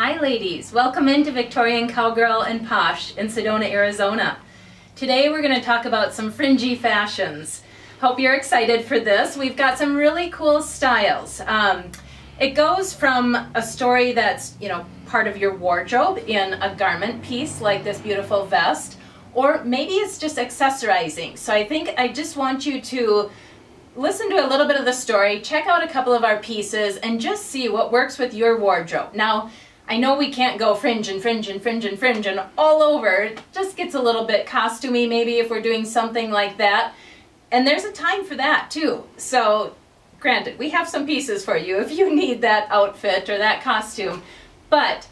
Hi ladies, welcome into Victorian Cowgirl and Posh in Sedona, Arizona. Today we're going to talk about some fringy fashions. Hope you're excited for this. We've got some really cool styles. It goes from a story that's, part of your wardrobe in a garment piece like this beautiful vest, or maybe it's just accessorizing. So I think I just want you to listen to a little bit of the story, check out a couple of our pieces, and just see what works with your wardrobe. Now, I know we can't go fringe and fringe and fringe and fringe and all over. It just gets a little bit costumey maybe if we're doing something like that. And there's a time for that too. So granted, we have some pieces for you if you need that outfit or that costume. But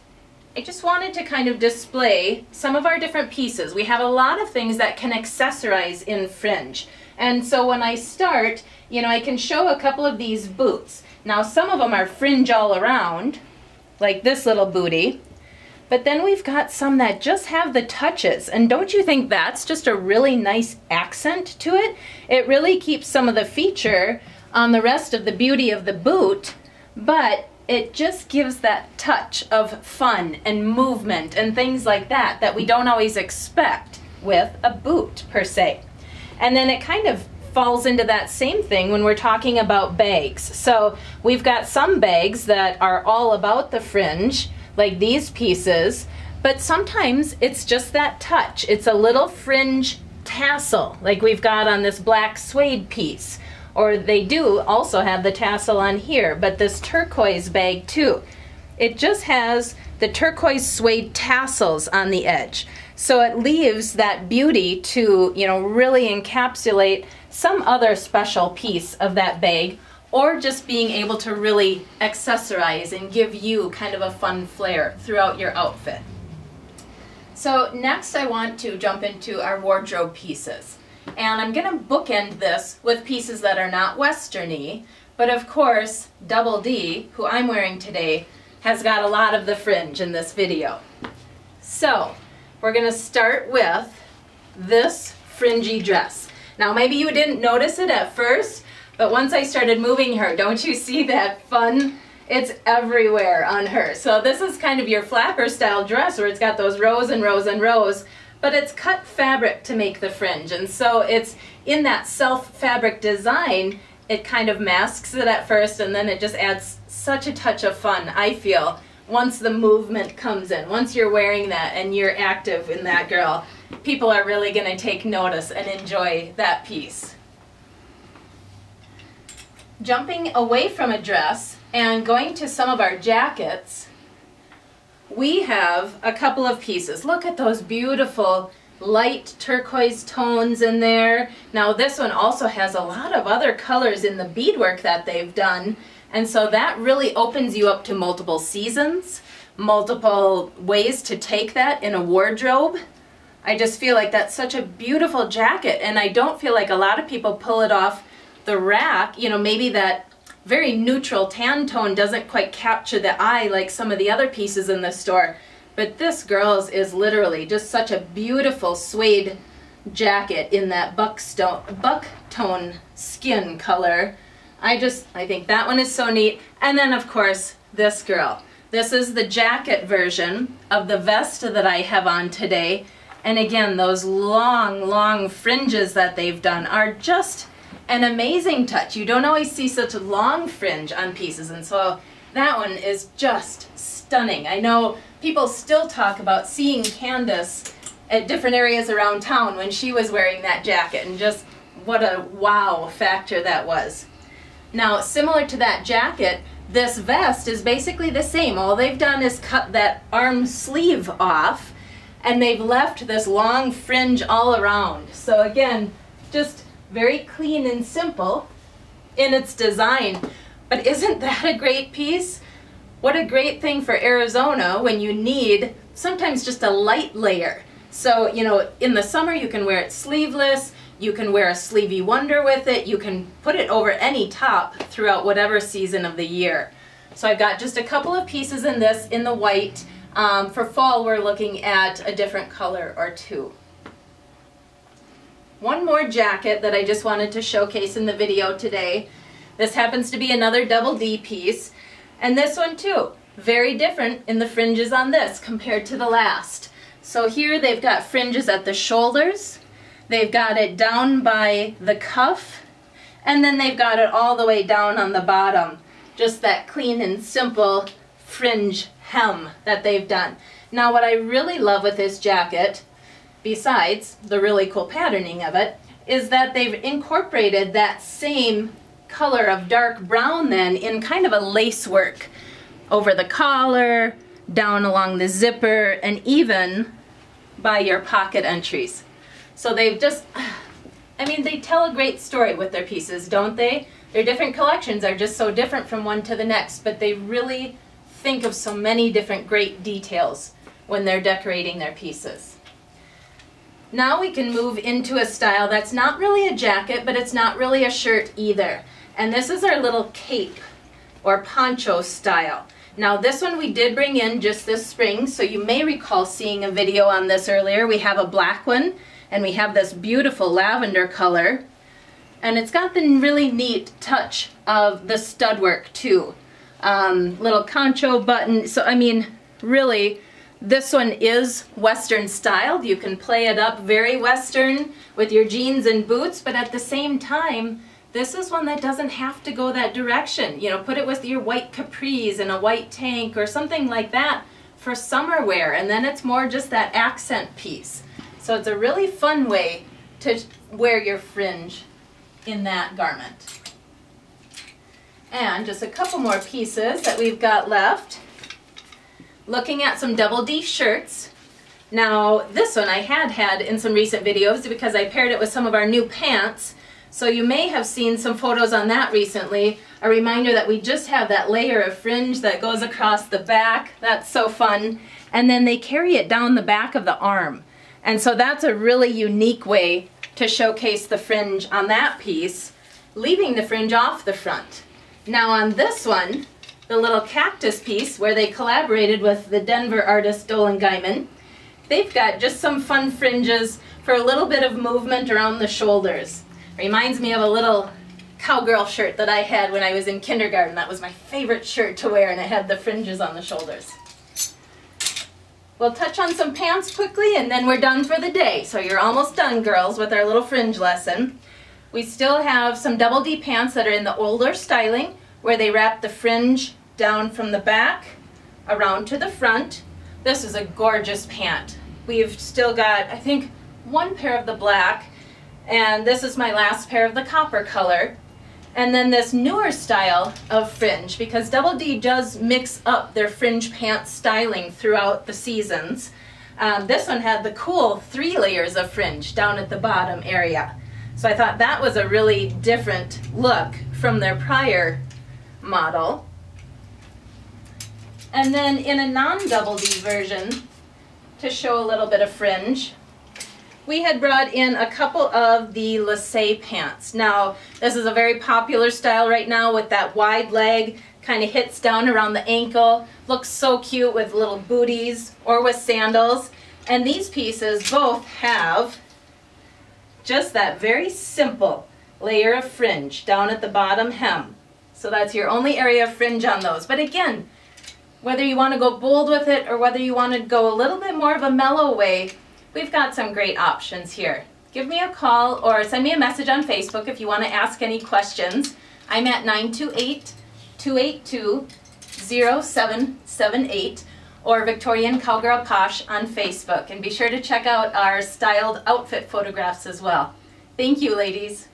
I just wanted to kind of display some of our different pieces. We have a lot of things that can accessorize in fringe. And so when I start, I can show a couple of these boots. Now some of them are fringe all around, like this little bootie, but then we've got some that just have the touches, and don't you think that's just a really nice accent to it? It really keeps some of the feature on the rest of the beauty of the boot, but it just gives that touch of fun and movement and things like that that we don't always expect with a boot per se. And then it kind of falls into that same thing when we're talking about bags. So we've got some bags that are all about the fringe, like these pieces, but sometimes it's just that touch. It's a little fringe tassel, like we've got on this black suede piece, or they do also have the tassel on here, but this turquoise bag too. It just has the turquoise suede tassels on the edge. So it leaves that beauty to, really encapsulate some other special piece of that bag, or just being able to really accessorize and give you kind of a fun flair throughout your outfit. So next I want to jump into our wardrobe pieces. And I'm going to bookend this with pieces that are not westerny, but of course Double D, who I'm wearing today, has got a lot of the fringe in this video. So we're going to start with this fringy dress. Now maybe you didn't notice it at first, but once I started moving her, don't you see that fun? It's everywhere on her. So this is kind of your flapper style dress where it's got those rows and rows and rows, but it's cut fabric to make the fringe. And so it's in that self fabric design, it kind of masks it at first, and then it just adds such a touch of fun, I feel, once the movement comes in. Once you're wearing that and you're active in that girl, people are really going to take notice and enjoy that piece. Jumping away from a dress and going to some of our jackets, we have a couple of pieces. Look at those beautiful light turquoise tones in there. Now this one also has a lot of other colors in the beadwork that they've done, and so that really opens you up to multiple seasons, multiple ways to take that in a wardrobe. I just feel like that's such a beautiful jacket, and I don't feel like a lot of people pull it off the rack. Maybe that very neutral tan tone doesn't quite capture the eye like some of the other pieces in the store. But this girl's is literally just such a beautiful suede jacket in that buck-tone skin color. I think that one is so neat. And then of course this girl. This is the jacket version of the vest that I have on today. And again, those long fringes that they've done are just an amazing touch. You don't always see such a long fringe on pieces, and so that one is just stunning. I know people still talk about seeing Candace at different areas around town when she was wearing that jacket, and just what a wow factor that was. Now, similar to that jacket, this vest is basically the same. All they've done is cut that arm sleeve off, and they've left this long fringe all around. So again, just very clean and simple in its design. But isn't that a great piece? What a great thing for Arizona when you need sometimes just a light layer. So, in the summer you can wear it sleeveless, you can wear a sleevey wonder with it, you can put it over any top throughout whatever season of the year. So I've got just a couple of pieces in this in the white. For fall we're looking at a different color or two. One more jacket that I just wanted to showcase in the video today. This happens to be another Double D piece, and this one too. Very different in the fringes on this compared to the last. So here they've got fringes at the shoulders, they've got it down by the cuff, and then they've got it all the way down on the bottom. Just that clean and simple fringe hem that they've done. Now what I really love with this jacket, besides the really cool patterning of it, is that they've incorporated that same color of dark brown then in kind of a lace work over the collar, down along the zipper, and even by your pocket entries. So they've just, I mean, they tell a great story with their pieces, don't they? Their different collections are just so different from one to the next, but they really think of so many different great details when they're decorating their pieces. Now we can move into a style that's not really a jacket, but it's not really a shirt either. And this is our little cape or poncho style. Now this one we did bring in just this spring, so you may recall seeing a video on this earlier. We have a black one, and we have this beautiful lavender color. And it's got the really neat touch of the stud work too. Little concho button. So I mean, really, this one is Western styled. You can play it up very Western with your jeans and boots, but at the same time, this is one that doesn't have to go that direction. You know, put it with your white capris and a white tank or something like that for summer wear, and then it's more just that accent piece. So it's a really fun way to wear your fringe in that garment. And just a couple more pieces that we've got left. Looking at some double D shirts. Now this one I had in some recent videos because I paired it with some of our new pants. So you may have seen some photos on that recently. A reminder that we just have that layer of fringe that goes across the back. That's so fun. And then they carry it down the back of the arm. And so that's a really unique way to showcase the fringe on that piece, leaving the fringe off the front. Now on this one, the little cactus piece where they collaborated with the Denver artist Dolan Guyman, they've got just some fun fringes for a little bit of movement around the shoulders. Reminds me of a little cowgirl shirt that I had when I was in kindergarten. That was my favorite shirt to wear, and it had the fringes on the shoulders. We'll touch on some pants quickly and then we're done for the day. So you're almost done, girls, with our little fringe lesson. We still have some double D pants that are in the older styling where they wrap the fringe down from the back around to the front. This is a gorgeous pant. We've still got, I think, one pair of the black, and this is my last pair of the copper color. And then this newer style of fringe, because Double D does mix up their fringe pant styling throughout the seasons. This one had the cool 3 layers of fringe down at the bottom area. So I thought that was a really different look from their prior model. And then in a non-Double D version, to show a little bit of fringe, we had brought in a couple of the lissé pants. Now, this is a very popular style right now with that wide leg, kind of hits down around the ankle, looks so cute with little booties or with sandals. And these pieces both have just that very simple layer of fringe down at the bottom hem. So that's your only area of fringe on those. But again, whether you want to go bold with it or whether you want to go a little bit more of a mellow way, we've got some great options here. Give me a call or send me a message on Facebook if you want to ask any questions. I'm at 928-282-0778 or Victorian Cowgirl Posh on Facebook. And be sure to check out our styled outfit photographs as well. Thank you, ladies.